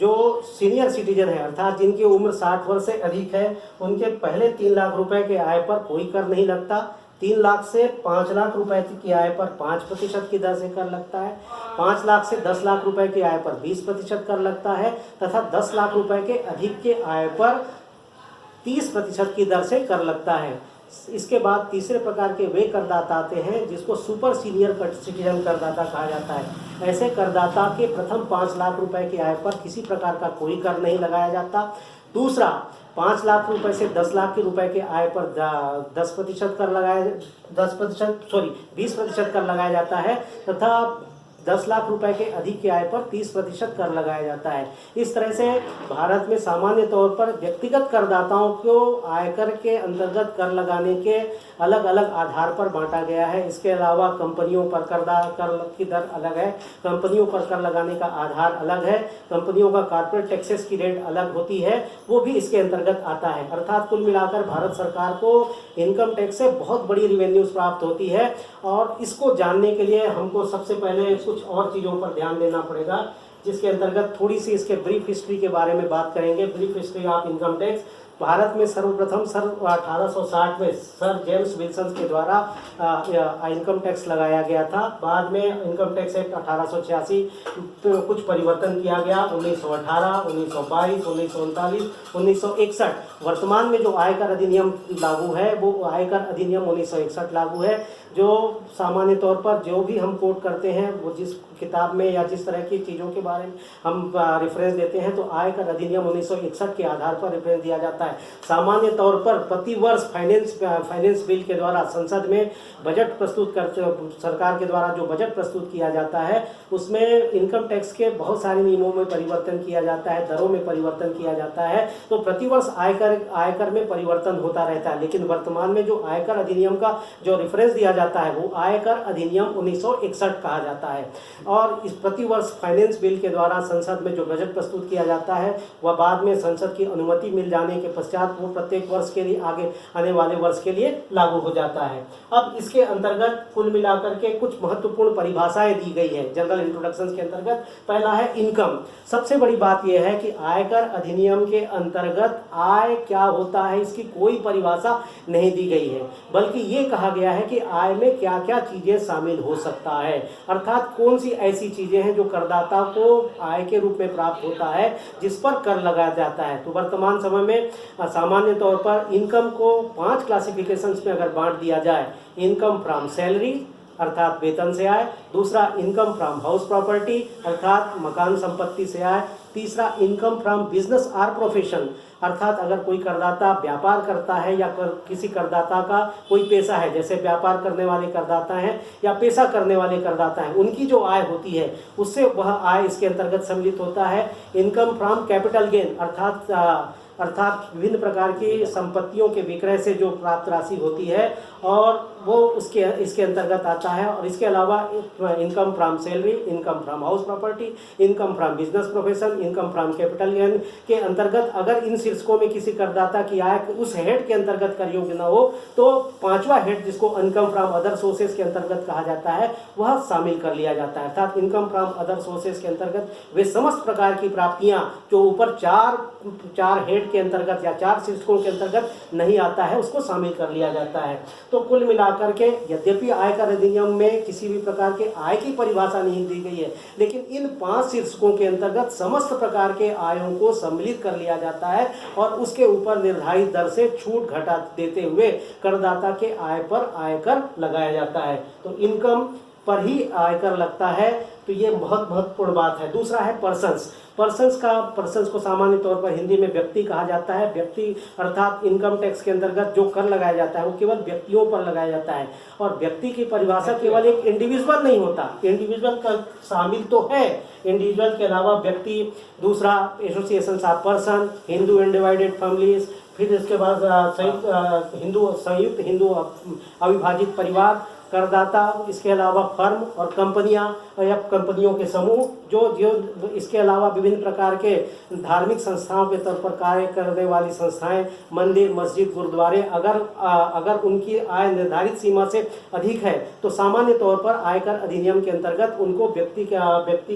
जो senior citizen है अर्थात जिनकी उम्र 60 वर्ष से अधिक है, उनके पहले 3 लाख रुपए के आय पर कोई कर नहीं लगता। 3 लाख से 5 लाख रुपए की आय पर 5% की दर से कर लगता है। 5 लाख से 10 लाख रुपए की आय पर 20% कर लगता है तथा 10 लाख रुपए के अधिक के आय पर 30% की दर से कर लगता है। इसके बाद तीसरे प्रकार के वे करदाता आते हैं जिसको सुपर सीनियर सिटीजन करदाता कहा जाता है। ऐसे करदाता के प्रथम 5 लाख रुपए की आय पर किसी प्रकार का कोई कर नहीं लगाया जाता। दूसरा, 5 लाख रुपए से 10 लाख के रुपए के आय पर 10% कर लगाया 20% कर लगाया जाता है तथा 10 लाख रुपए के अधिक की आय पर 30% कर लगाया जाता है। इस तरह से भारत में सामान्य तौर पर व्यक्तिगत करदाताओं को आयकर के अंतर्गत कर लगाने के अलग अलग आधार पर बांटा गया है। इसके अलावा कंपनियों पर कर की दर अलग है, कंपनियों पर कर लगाने का आधार अलग है, कंपनियों का कॉर्पोरेट टैक्सेस की रेट अलग होती है, वो भी इसके अंतर्गत आता है। अर्थात कुल मिलाकर भारत सरकार को इनकम टैक्स से बहुत बड़ी रिवेन्यूज प्राप्त होती है। और इसको जानने के लिए हमको सबसे पहले कुछ और चीज़ों पर ध्यान देना पड़ेगा, जिसके अंतर्गत थोड़ी सी इसके ब्रीफ हिस्ट्री के बारे में बात करेंगे। Brief history of income tax. Bharat में सर्वप्रथम 1860 में सर जेम्स विल्सन के द्वारा इनकम टैक्स लगाया गया था। बाद में इनकम टैक्स एक्ट 1886 तो कुछ परिवर्तन किया गया। 1918, 1922, 1939, 1961 वर्तमान में जो आयकर अधिनियम लागू है वो आयकर अधिनियम 1961 लागू है, जो सामान्य तौर पर जो भी हम कोट करते हैं वो जिस किताब में या जिस तरह की चीज़ों के बारे में हम रेफरेंस देते हैं तो आयकर अधिनियम 1961 के आधार पर रेफरेंस दिया जाता है। सामान्य तौर पर प्रति वर्ष फाइनेंस बिल के द्वारा संसद में बजट प्रस्तुत करते सरकार के द्वारा जो बजट प्रस्तुत किया जाता है उसमें इनकम टैक्स के बहुत सारे नियमों में परिवर्तन किया जाता है, दरों में परिवर्तन किया जाता है। तो प्रतिवर्ष आयकर में परिवर्तन होता रहता है। लेकिन वर्तमान में जो आयकर अधिनियम का जो रेफरेंस दिया जाता है वो आयकर अधिनियम 1961 कहा जाता है। और इस प्रतिवर्ष फाइनेंस बिल के द्वारा संसद में जो बजट प्रस्तुत किया जाता है वह बाद में संसद की अनुमति मिल जाने के पश्चात वो प्रत्येक वर्ष के लिए आगे आने वाले वर्ष के लिए लागू हो जाता है। अब इसके अंतर्गत कुल मिलाकर के कुछ महत्वपूर्ण परिभाषाएं दी गई है जनरल इंट्रोडक्शन के अंतर्गत। पहला है इनकम। सबसे बड़ी बात यह है कि आयकर अधिनियम के अंतर्गत आय क्या होता है इसकी कोई परिभाषा नहीं दी गई है, बल्कि ये कहा गया है कि आय में क्या क्या चीजें शामिल हो सकता है, अर्थात कौन सी ऐसी चीजें हैं जो करदाता को आय के रूप में प्राप्त होता है जिस पर कर लगाया जाता है। तो वर्तमान समय में सामान्य तौर पर इनकम को 5 क्लासिफिकेशंस में अगर बांट दिया जाए, इनकम फ्रॉम सैलरी अर्थात वेतन से आय, दूसरा इनकम फ्रॉम हाउस प्रॉपर्टी अर्थात मकान संपत्ति से आय, तीसरा income from business or profession अर्थात अगर कोई करदाता व्यापार करता है या किसी करदाता का कोई पेशा है, जैसे व्यापार करने वाले करदाता हैं या पेशा करने वाले करदाता हैं, उनकी जो आय होती है उससे वह आय इसके अंतर्गत सम्मिलित होता है। इनकम फ्रॉम कैपिटल गेन अर्थात विभिन्न प्रकार की संपत्तियों के विक्रय से जो प्राप्त राशि होती है और वो इसके अंतर्गत आता है। और इसके अलावा income from salary, income from house property, income from business profession, income from capital gain के अंतर्गत अगर इन शीर्षकों में किसी करदाता की आय उस हेड के अंतर्गत कर योग्य न हो तो 5वां हेड जिसको इनकम फ्रॉम अदर सोर्सेज के अंतर्गत कहा जाता है वह शामिल कर लिया जाता है। अर्थात इनकम फ्रॉम अदर सोर्सेज के अंतर्गत वे समस्त प्रकार की प्राप्तियां जो ऊपर चार हेड के अंतर्गत या 4 शीर्षकों के अंतर्गत नहीं आता है उसको शामिल कर लिया जाता है। तो कुल मिलाकर के यद्यपि आयकर अधिनियम में किसी भी प्रकार के आय की परिभाषा नहीं दी गई है, लेकिन इन 5 शीर्षकों के अंतर्गत समस्त प्रकार के आयों को सम्मिलित कर लिया जाता है और उसके ऊपर निर्धारित दर से छूट घटा देते हुए करदाता के आय पर आयकर लगाया जाता है। तो इनकम पर ही आयकर लगता है, तो ये बहुत महत्वपूर्ण बात है। दूसरा है पर्सन्स को सामान्य तौर पर हिंदी में व्यक्ति कहा जाता है। व्यक्ति अर्थात इनकम टैक्स के अंतर्गत जो कर लगाया जाता है वो केवल व्यक्तियों पर लगाया जाता है और व्यक्ति की परिभाषा केवल एक इंडिविजुअल नहीं होता, इंडिविजुअल का शामिल तो है, इंडिविजुअल के अलावा व्यक्ति, दूसरा association of person, Hindu undivided families, फिर इसके बाद संयुक्त हिंदू अविभाजित परिवार, करदाता, इसके अलावा फर्म और कंपनियां या कंपनियों के समूह, जो इसके अलावा विभिन्न प्रकार के धार्मिक संस्थाओं के तौर पर कार्य करने वाली संस्थाएं, मंदिर, मस्जिद, गुरुद्वारे, अगर उनकी आय निर्धारित सीमा से अधिक है तो सामान्य तौर पर आयकर अधिनियम के अंतर्गत उनको व्यक्ति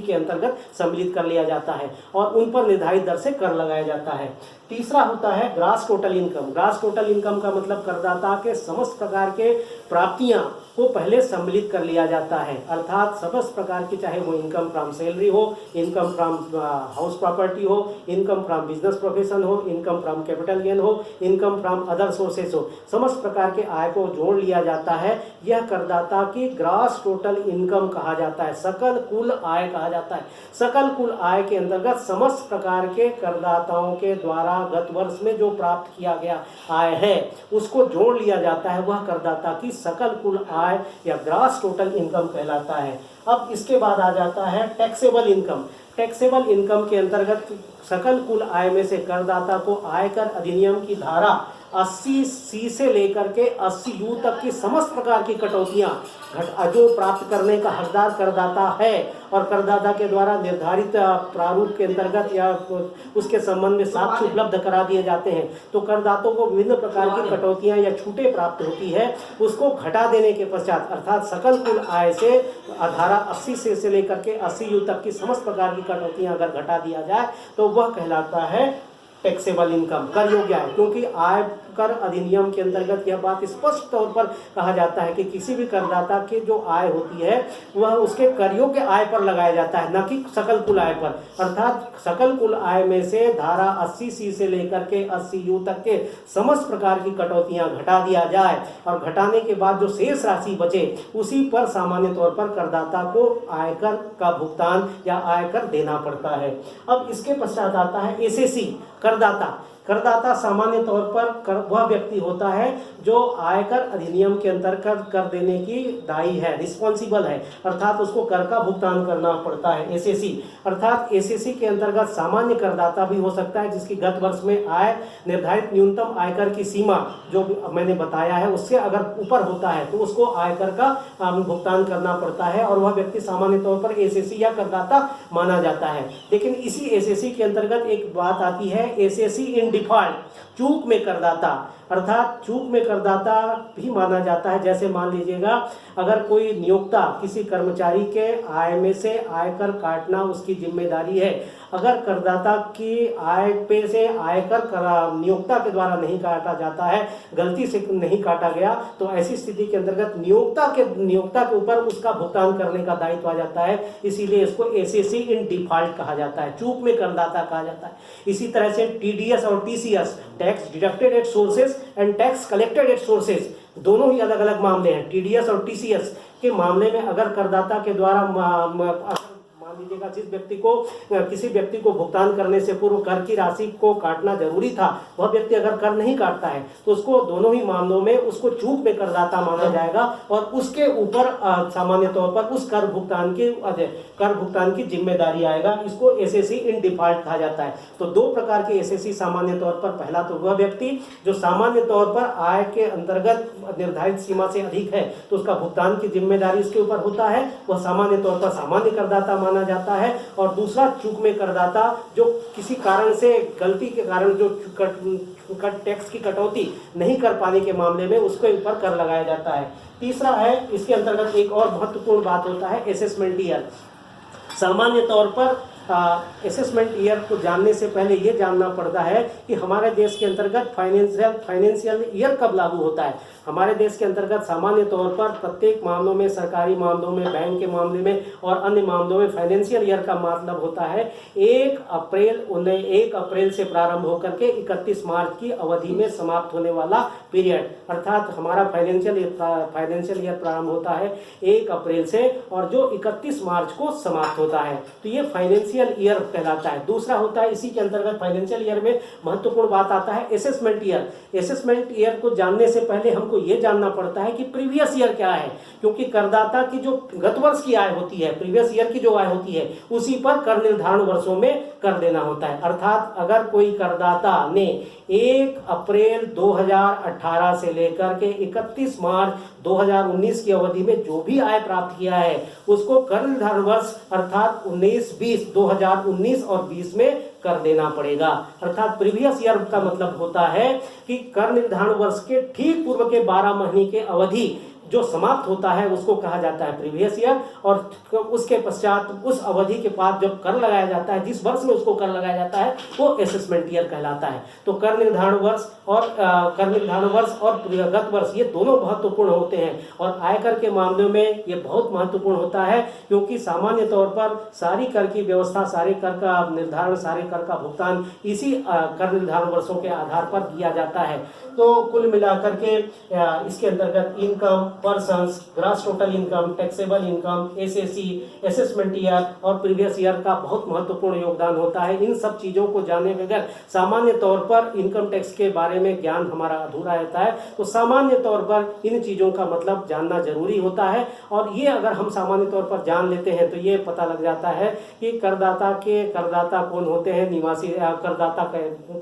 के अंतर्गत सम्मिलित कर लिया जाता है और उन पर निर्धारित दर से कर लगाया जाता है। तीसरा होता है grass total income. Grass total income का मतलब करदाता के समस्त प्रकार के प्राप्तियां को पहले सम्मिलित कर लिया जाता है, अर्थात समस्त प्रकार की, चाहे वो इनकम फ्रॉम सैलरी हो, इनकम फ्रॉम हाउस प्रॉपर्टी हो, इनकम फ्रॉम बिजनेस प्रोफेशन हो, इनकम फ्रॉम कैपिटल गेन हो, इनकम फ्रॉम अदर सोर्सेस हो, समस्त प्रकार के आय को जोड़ लिया जाता है। यह करदाता की ग्रास टोटल इनकम कहा जाता है, सकल कुल आय कहा जाता है। सकल कुल आय के अंतर्गत समस्त प्रकार के करदाताओं के द्वारा गत वर्ष में जो प्राप्त किया गया आय है उसको जोड़ लिया जाता है, वह करदाता की सकल कुल आय या ग्रास टोटल इनकम कहलाता है। अब इसके बाद आ जाता है टैक्सेबल इनकम। टैक्सेबल इनकम के अंतर्गत सकल कुल आय में से करदाता को आयकर अधिनियम की धारा 80C से लेकर के 80U तक की समस्त प्रकार की कटौतियां जो प्राप्त करने का हकदार करदाता है और करदाता के द्वारा निर्धारित प्रारूप के अंतर्गत या उसके संबंध में साक्ष्य उपलब्ध करा दिए जाते हैं, तो करदाताओं को विभिन्न प्रकार की कटौतियां या छूटें प्राप्त होती है, उसको घटा देने के पश्चात अर्थात सकल कुल आय से धारा 80 से लेकर के 80U तक की समस्त प्रकार की कटौतियां अगर घटा दिया जाए तो वह कहलाता है टैक्सेबल इनकम, कर योग्य आय। क्योंकि आयकर अधिनियम के अंतर्गत यह बात स्पष्ट तौर पर कहा जाता है कि किसी भी करदाता की जो आय होती है वह उसके कर योग्य आय पर लगाया जाता है, न कि सकल कुल आय पर। अर्थात सकल कुल आय में से धारा 80C से लेकर के 80U तक के समस्त प्रकार की कटौतियां घटा दिया जाए और घटाने के बाद जो शेष राशि बचे उसी पर सामान्य तौर पर करदाता को आयकर का भुगतान या आयकर देना पड़ता है। अब इसके पश्चात आता है एसएसी करदाता। करदाता सामान्य तौर पर वह व्यक्ति होता है जो आयकर अधिनियम के अंतर्गत कर देने की दायी है, रिस्पॉन्सिबल है, अर्थात उसको कर का भुगतान करना पड़ता है। एसएसी अर्थात एसएसी के अंतर्गत सामान्य करदाता भी हो सकता है जिसकी गत वर्ष में आय निर्धारित न्यूनतम आयकर की सीमा जो मैंने बताया है उससे अगर ऊपर होता है तो उसको आयकर का भुगतान करना पड़ता है और वह व्यक्ति सामान्य तौर पर एसएसी या करदाता माना जाता है। लेकिन इसी एसएसी के अंतर्गत एक बात आती है, एसएसी इन डिफॉल्ट, चूक में करदाता, अर्थात चूक में करदाता भी माना जाता है। जैसे मान लीजिएगा अगर कोई नियोक्ता किसी कर्मचारी के आय में से आयकर काटना उसकी जिम्मेदारी है, अगर करदाता की आय पे से आयकर नियोक्ता के द्वारा नहीं काटा जाता है, गलती से नहीं काटा गया, तो ऐसी स्थिति के अंतर्गत नियोक्ता के ऊपर उसका भुगतान करने का दायित्व आ जाता है। इसीलिए इसको एसएसी इन डिफॉल्ट कहा जाता है, चूक में करदाता कहा जाता है। इसी तरह से टीडीएस और TCS, tax deducted at sources and tax collected at sources, दोनों ही अलग अलग मामले हैं। टीडीएस और टीसीएस के मामले में अगर करदाता के द्वारा मान लीजिएगा किसी व्यक्ति को भुगतान करने से पूर्व कर की राशि को काटना जरूरी था, वह व्यक्ति अगर कर नहीं काटता है तो उसको दोनों ही मामलों में उसको चूक में करदाता माना जाएगा और उसके ऊपर सामान्य तौर पर उस कर भुगतान की जिम्मेदारी आएगा। इसको एसएसी इन डिफॉल्ट कहा जाता है। तो दो प्रकार के एसएसी सामान्य तौर पर, पहला तो वह व्यक्ति जो सामान्य तौर पर आय के अंतर्गत निर्धारित सीमा से अधिक है तो उसका भुगतान की जिम्मेदारी उसके ऊपर होता है, वह सामान्य तौर पर सामान्य करदाता माना जाता है। और दूसरा चूक में करदाता जो किसी कारण से, गलती के कारण जो टैक्स की कटौती नहीं कर पाने के मामले में उसके ऊपर कर लगाया जाता है। तीसरा है, इसके अंतर्गत एक और महत्वपूर्ण बात होता है असेसमेंट ईयर। सामान्य तौर पर असेसमेंट ईयर को जानने से पहले ये जानना पड़ता है कि हमारे देश के अंतर्गत फाइनेंशियल ईयर कब लागू होता है। हमारे देश के अंतर्गत सामान्य तौर पर प्रत्येक मामलों में, सरकारी मामलों में, बैंक के मामले में और अन्य मामलों में फाइनेंशियल ईयर का मतलब होता है 1 अप्रैल से प्रारंभ होकर के 31 मार्च की अवधि में समाप्त होने वाला पीरियड। अर्थात हमारा फाइनेंशियल ईयर प्रारंभ होता है 1 अप्रैल से और जो 31 मार्च को समाप्त होता है। तो ये फाइनेंशियल फाइनेंशियल ईयर कहलाता है। दूसरा होता है इसी के अंतर्गत फाइनेंशियल ईयर में महत्वपूर्ण बात आता है असेसमेंट ईयर। असेसमेंट ईयर को जानने से पहले हमको ये जानना पड़ता है कि प्रीवियस ईयर क्या है, क्योंकि करदाता की जो गत वर्ष की आय होती है, प्रीवियस ईयर की जो आय होती है, उसी पर कर निर्धारण वर्षों में कर देना होता है। अर्थात अगर कोई करदाता ने 1 अप्रैल 2018 से लेकर के 31 मार्च 2019 की अवधि में जो भी आय प्राप्त किया है, उसको कर निर्धारण वर्ष अर्थात 2019 और 20 में कर देना पड़ेगा। अर्थात प्रीवियस ईयर का मतलब होता है कि कर निर्धारण वर्ष के ठीक पूर्व के 12 महीने के अवधि जो समाप्त होता है उसको कहा जाता है प्रीवियस ईयर, और उसके पश्चात उस अवधि के बाद जब कर लगाया जाता है, जिस वर्ष में उसको कर लगाया जाता है, वो असेसमेंट ईयर कहलाता है। तो कर निर्धारण वर्ष और गत वर्ष ये दोनों महत्वपूर्ण होते हैं, और आयकर के मामले में ये बहुत महत्वपूर्ण होता है, क्योंकि सामान्य तौर पर सारी कर की व्यवस्था, सारे कर का निर्धारण, सारे कर का भुगतान इसी कर निर्धारण वर्षों के आधार पर किया जाता है। तो कुल मिलाकर के इसके अंतर्गत income, persons, gross total income, taxable income, SSC, assessment year और प्रीवियस ईयर का बहुत महत्वपूर्ण योगदान होता है। इन सब चीज़ों को जानने के बगैर सामान्य तौर पर इनकम टैक्स के बारे में ज्ञान हमारा अधूरा रहता है। तो सामान्य तौर पर इन चीज़ों का मतलब जानना जरूरी होता है, और ये अगर हम सामान्य तौर पर जान लेते हैं तो ये पता लग जाता है कि करदाता कौन होते हैं, निवासी करदाता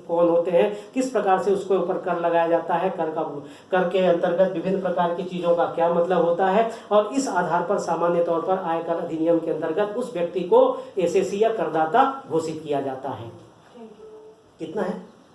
कौन होते हैं, किस प्रकार से उसके ऊपर कर लगाया जाता है, कर के अंतर्गत विभिन्न प्रकार की चीज़ों का क्या मतलब होता है, और इस आधार पर सामान्य तौर पर आयकर अधिनियम के अंतर्गत उस व्यक्ति को एसएससी या करदाता घोषित किया जाता है। कितना है?